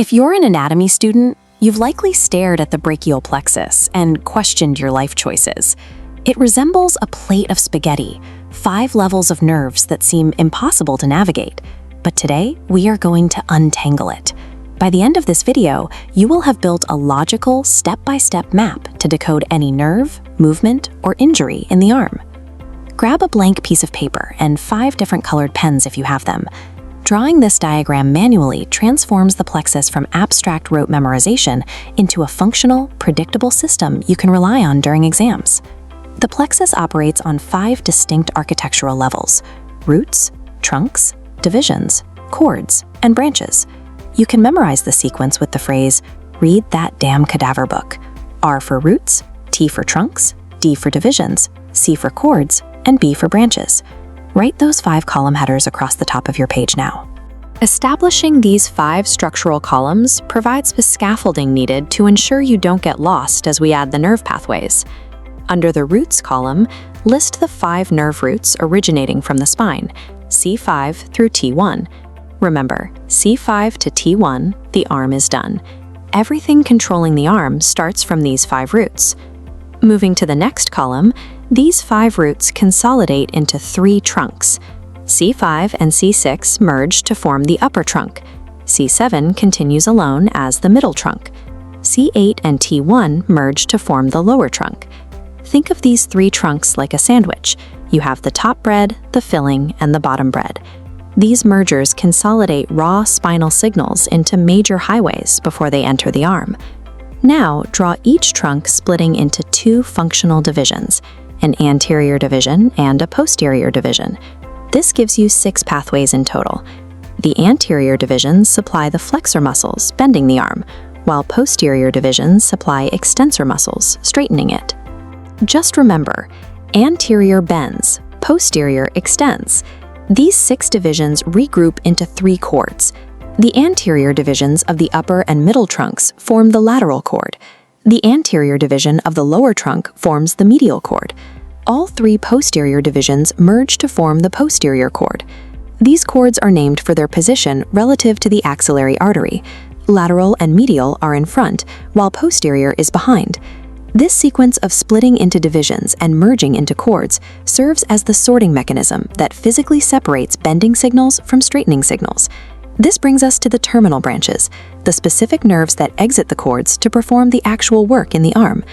If you're an anatomy student, you've likely stared at the brachial plexus and questioned your life choices. It resembles a plate of spaghetti, 5 levels of nerves that seem impossible to navigate. But today, we are going to untangle it. By the end of this video, you will have built a logical, step-by-step map to decode any nerve, movement, or injury in the arm. Grab a blank piece of paper and 5 different colored pens if you have them. Drawing this diagram manually transforms the plexus from abstract rote memorization into a functional, predictable system you can rely on during exams. The plexus operates on 5 distinct architectural levels: roots, trunks, divisions, cords, and branches. You can memorize the sequence with the phrase, "Read that damn cadaver book." R for roots, T for trunks, D for divisions, C for cords, and B for branches. Write those 5 column headers across the top of your page now. Establishing these 5 structural columns provides the scaffolding needed to ensure you don't get lost as we add the nerve pathways. Under the roots column, list the 5 nerve roots originating from the spine, C5 through T1. Remember, C5 to T1, the arm is done. Everything controlling the arm starts from these 5 roots. Moving to the next column, these 5 roots consolidate into 3 trunks. C5 and C6 merge to form the upper trunk. C7 continues alone as the middle trunk. C8 and T1 merge to form the lower trunk. Think of these 3 trunks like a sandwich. You have the top bread, the filling, and the bottom bread. These mergers consolidate raw spinal signals into major highways before they enter the arm. Now, draw each trunk splitting into 2 functional divisions, an anterior division and a posterior division. This gives you 6 pathways in total. The anterior divisions supply the flexor muscles, bending the arm, while posterior divisions supply extensor muscles, straightening it. Just remember, anterior bends, posterior extends. These 6 divisions regroup into 3 cords. The anterior divisions of the upper and middle trunks form the lateral cord. The anterior division of the lower trunk forms the medial cord. All 3 posterior divisions merge to form the posterior cord. These cords are named for their position relative to the axillary artery. Lateral and medial are in front, while posterior is behind. This sequence of splitting into divisions and merging into cords serves as the sorting mechanism that physically separates bending signals from straightening signals. This brings us to the terminal branches, the specific nerves that exit the cords to perform the actual work in the arm.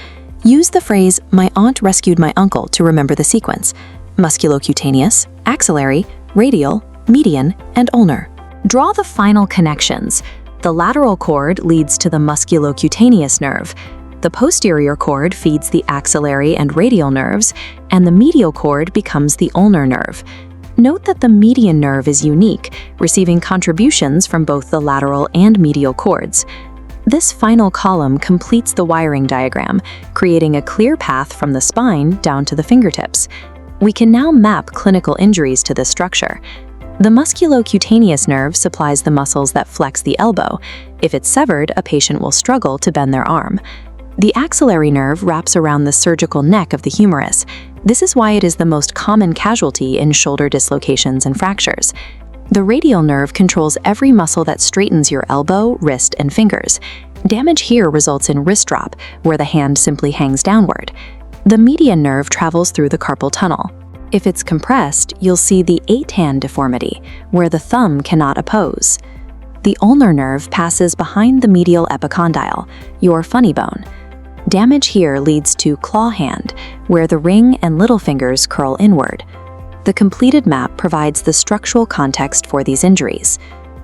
Use the phrase, "My aunt rescued my uncle," to remember the sequence: musculocutaneous, axillary, radial, median, and ulnar. Draw the final connections. The lateral cord leads to the musculocutaneous nerve. The posterior cord feeds the axillary and radial nerves, and the medial cord becomes the ulnar nerve. Note that the median nerve is unique, receiving contributions from both the lateral and medial cords. This final column completes the wiring diagram, creating a clear path from the spine down to the fingertips. We can now map clinical injuries to this structure. The musculocutaneous nerve supplies the muscles that flex the elbow. If it's severed, a patient will struggle to bend their arm. The axillary nerve wraps around the surgical neck of the humerus. This is why it is the most common casualty in shoulder dislocations and fractures. The radial nerve controls every muscle that straightens your elbow, wrist, and fingers. Damage here results in wrist drop, where the hand simply hangs downward. The median nerve travels through the carpal tunnel. If it's compressed, you'll see the 8-hand deformity, where the thumb cannot oppose. The ulnar nerve passes behind the medial epicondyle, your funny bone. Damage here leads to claw hand, where the ring and little fingers curl inward. The completed map provides the structural context for these injuries.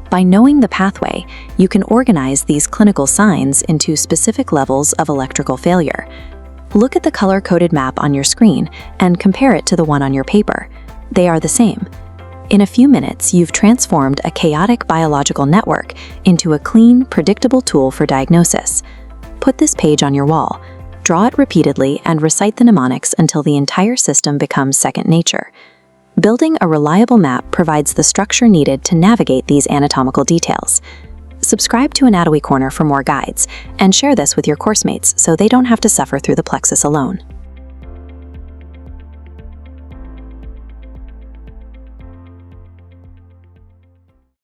By knowing the pathway, you can organize these clinical signs into specific levels of electrical failure. Look at the color-coded map on your screen and compare it to the one on your paper. They are the same. In a few minutes, you've transformed a chaotic biological network into a clean, predictable tool for diagnosis. Put this page on your wall, draw it repeatedly, and recite the mnemonics until the entire system becomes second nature. Building a reliable map provides the structure needed to navigate these anatomical details. Subscribe to Anatomy Corner for more guides, and share this with your course mates so they don't have to suffer through the plexus alone.